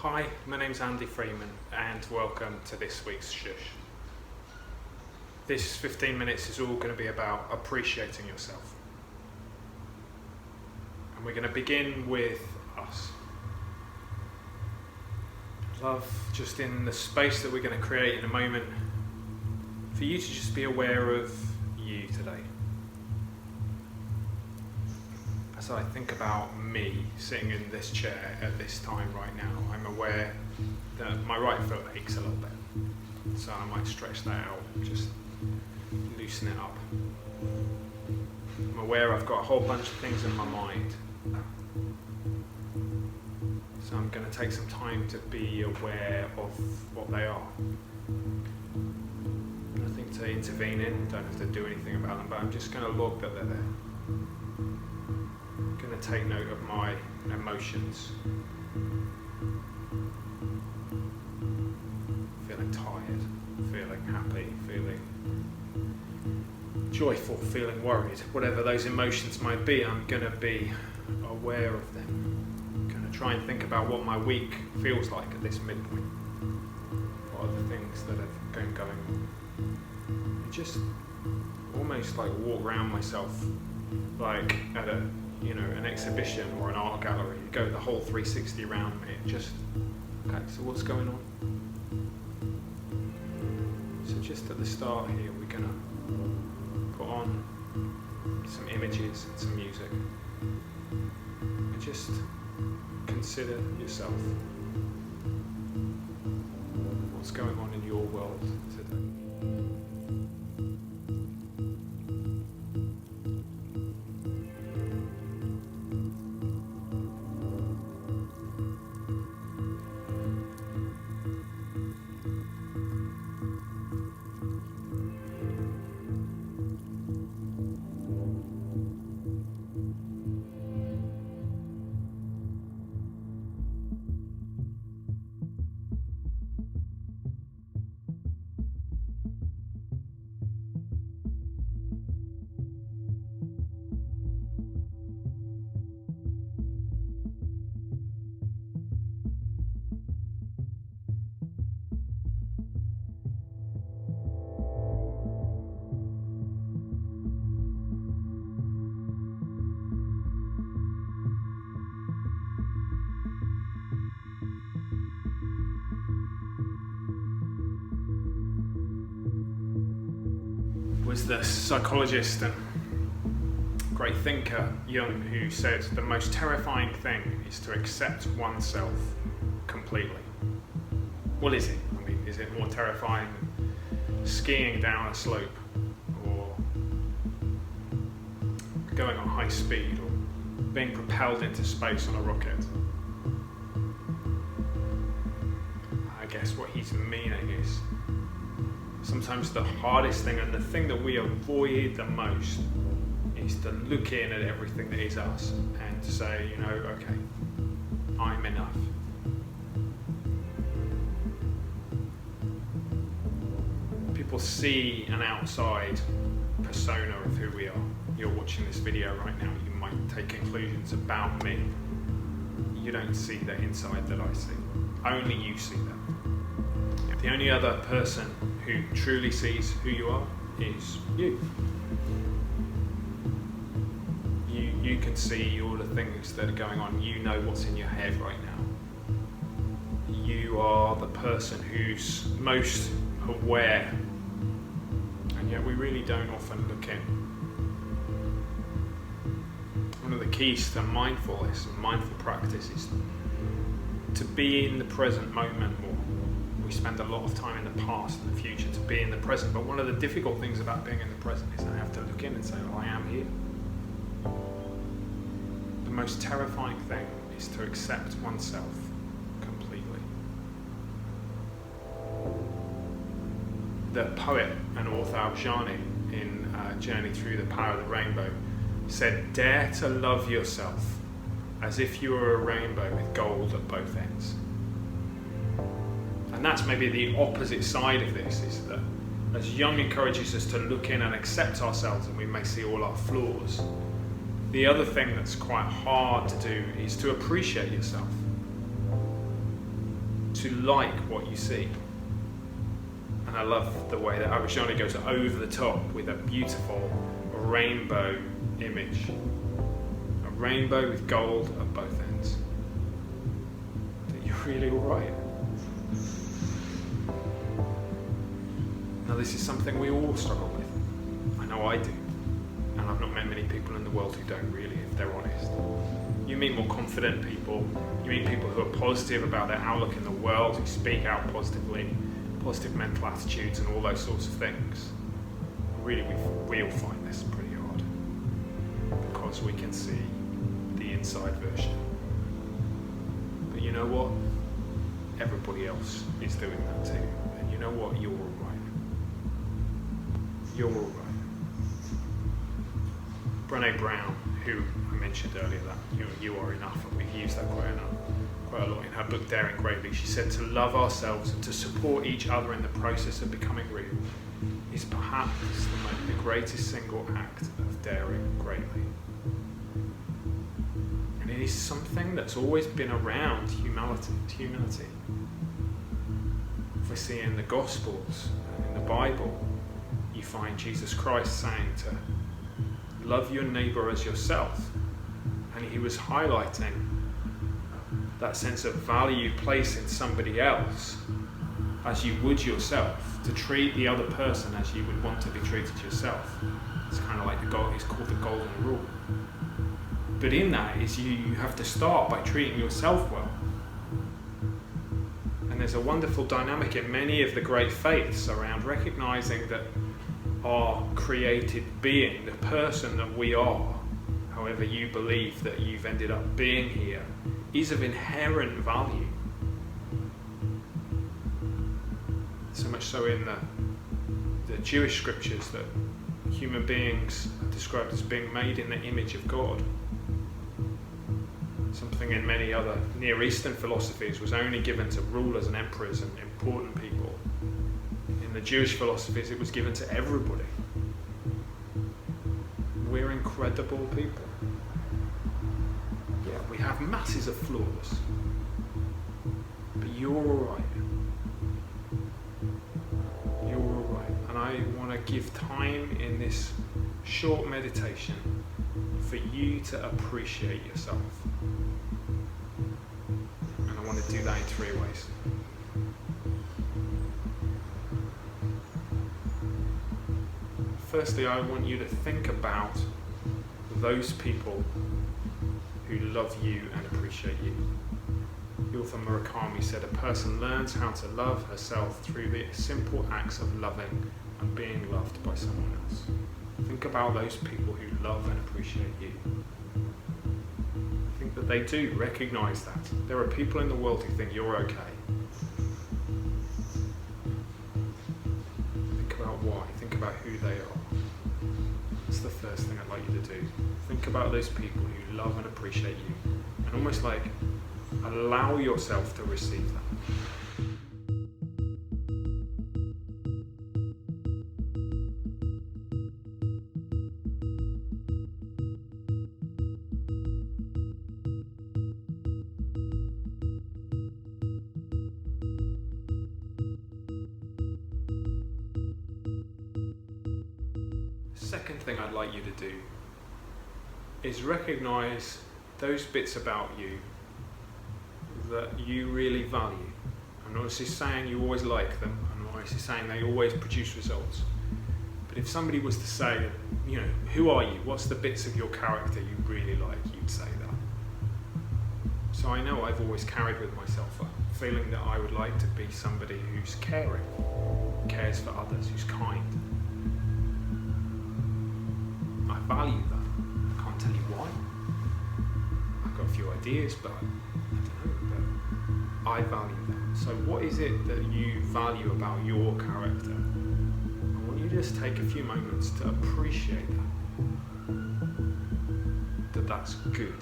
Hi, my name's Andy Freeman and welcome to this week's Shhh. This 15 minutes is all going to be about appreciating yourself. And we're going to begin with us. I'd love, just in the space that we're going to create in a moment, for you to just be aware of you today. As I think about me sitting in this chair at this time right now, I'm aware that my right foot aches a little bit. So I might stretch that out, just loosen it up. I'm aware I've got a whole bunch of things in my mind. So I'm going to take some time to be aware of what they are. Nothing to intervene in, don't have to do anything about them, but I'm just going to look that they're there. I'm going to take note of my emotions. Feeling tired, feeling happy, feeling joyful, feeling worried. Whatever those emotions might be, I'm going to be aware of them. I'm going to try and think about what my week feels like at this midpoint. What are the things that have been going on? And just almost like walk around myself like at an exhibition or an art gallery. You go the whole 360 around me. Just, okay, so what's going on? So just at the start here, we're going to put on some images and some music. And just consider yourself. What's going on in your world today? Was the psychologist and great thinker Jung, who said the most terrifying thing is to accept oneself completely. What is it? I mean, is it more terrifying than skiing down a slope or going on high speed or being propelled into space on a rocket? I guess what he's meaning is sometimes the hardest thing and the thing that we avoid the most is to look in at everything that is us and to say, okay, I'm enough. People see an outside persona of who we are. You're watching this video right now, you might take conclusions about me. You don't see the inside that I see. Only you see that. The only other person who truly sees who you are is you. You can see all the things that are going on. You know what's in your head right now. You are the person who's most aware, and yet we really don't often look in. One of the keys to mindfulness and mindful practice is to be in the present moment more. We spend a lot of time in the past and the future to be in the present, but one of the difficult things about being in the present is I have to look in and say, I am here. The most terrifying thing is to accept oneself completely. The poet and author Al-Jani in Journey Through the Power of the Rainbow said, dare to love yourself as if you were a rainbow with gold at both ends. And that's maybe the opposite side of this, is that as Jung encourages us to look in and accept ourselves, and we may see all our flaws, the other thing that's quite hard to do is to appreciate yourself. to like what you see. And I love the way that Abishani goes over the top with a beautiful rainbow image. A rainbow with gold at both ends. That you're really alright. Now this is something we all struggle with. I know I do. And I've not met many people in the world who don't really, if they're honest. You meet more confident people. You meet people who are positive about their outlook in the world, who speak out positively, positive mental attitudes and all those sorts of things. Really, we all find this pretty hard because we can see the inside version. But you know what? Everybody else is doing that too. And you know what? You're all right. You're all right. Brené Brown, who I mentioned earlier, that you are enough, and we've used that quite a lot in her book Daring Greatly. She said to love ourselves and to support each other in the process of becoming real is perhaps the greatest single act of daring greatly. And it is something that's always been around humility. If we see in the Gospels, in the Bible, you find Jesus Christ saying to love your neighbour as yourself. And he was highlighting that sense of value placed in somebody else as you would yourself, to treat the other person as you would want to be treated yourself. It's kind of like it's called the golden rule. But in that is you have to start by treating yourself well. And there's a wonderful dynamic in many of the great faiths around recognizing that our created being, the person that we are, however you believe that you've ended up being here, is of inherent value. So much so in the Jewish scriptures that human beings are described as being made in the image of God. Something in many other Near Eastern philosophies was only given to rulers and emperors and important people. In the Jewish philosophies, it was given to everybody. We're incredible people. Yeah, we have masses of flaws. But you're alright. You're alright. And I want to give time in this short meditation for you to appreciate yourself. And I want to do that in 3 ways. Firstly, I want you to think about those people who love you and appreciate you. The author Murakami said, a person learns how to love herself through the simple acts of loving and being loved by someone else. Think about those people who love and appreciate you. Think that they do recognize that. There are people in the world who think you're okay. Think about why. Think about who they are. That's the first thing I'd like you to do. Think about those people who love and appreciate you, and almost like allow yourself to receive that. Second thing I'd like you to do is recognize those bits about you that you really value. I'm not necessarily saying you always like them, I'm not necessarily saying they always produce results. But if somebody was to say, you know, who are you? What's the bits of your character you really like? You'd say that. So I know I've always carried with myself a feeling that I would like to be somebody who's caring, cares for others, who's kind. I value that. I can't tell you why. I've got a few ideas, but I don't know. But I value that. So what is it that you value about your character? I want you to just take a few moments to appreciate that that's good.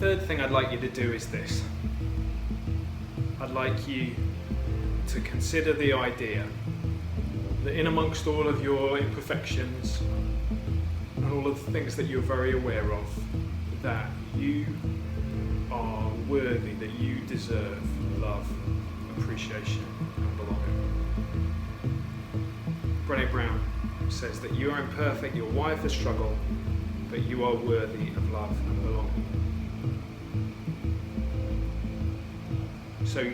third thing I'd like you to do is this. I'd like you to consider the idea that in amongst all of your imperfections and all of the things that you're very aware of, that you are worthy, that you deserve love, appreciation and belonging. Brené Brown says that you are imperfect, you're wired for struggle, but you are worthy of love and belonging. So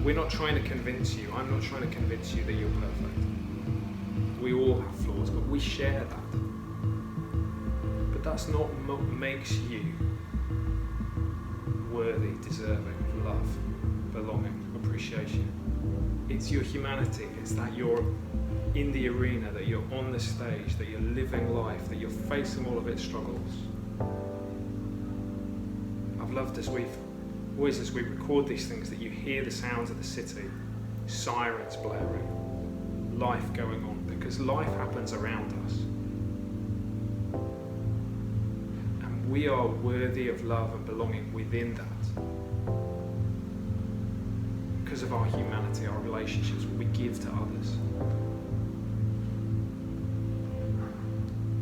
we're not trying to convince you, I'm not trying to convince you that you're perfect. We all have flaws, but we share that. But that's not what makes you worthy, deserving of love, belonging, appreciation. It's your humanity, it's that you're in the arena, that you're on the stage, that you're living life, that you're facing all of its struggles. I've loved as we record these things, that you hear the sounds of the city, sirens blaring, life going on, because life happens around us. And we are worthy of love and belonging within that. Because of our humanity, our relationships, what we give to others.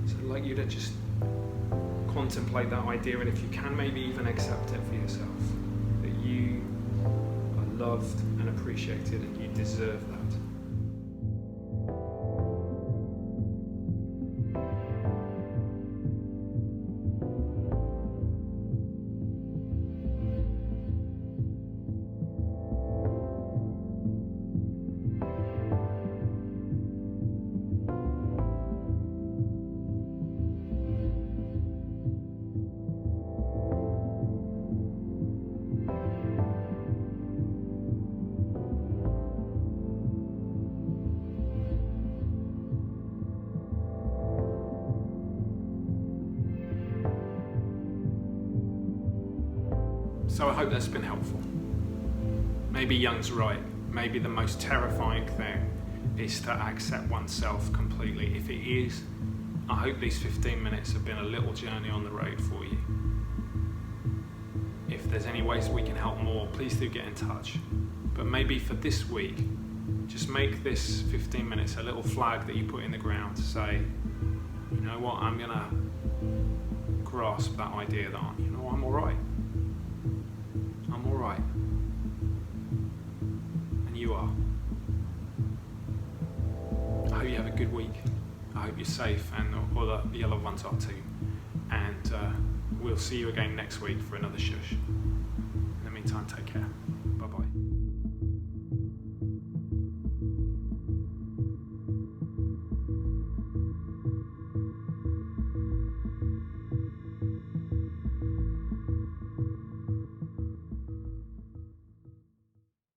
So I'd like you to just contemplate that idea, and if you can, maybe even accept it for yourself. That you are loved and appreciated and you deserve that. So I hope that's been helpful. Maybe Jung's right. Maybe the most terrifying thing is to accept oneself completely. If it is, I hope these 15 minutes have been a little journey on the road for you. If there's any ways we can help more, please do get in touch. But maybe for this week, just make this 15 minutes a little flag that you put in the ground to say, you know what, I'm gonna grasp that idea that, you know, I'm all right. I'm all right. And you are. I hope you have a good week. I hope you're safe, and all the other ones are too. And we'll see you again next week for another Shhh. In the meantime, take care.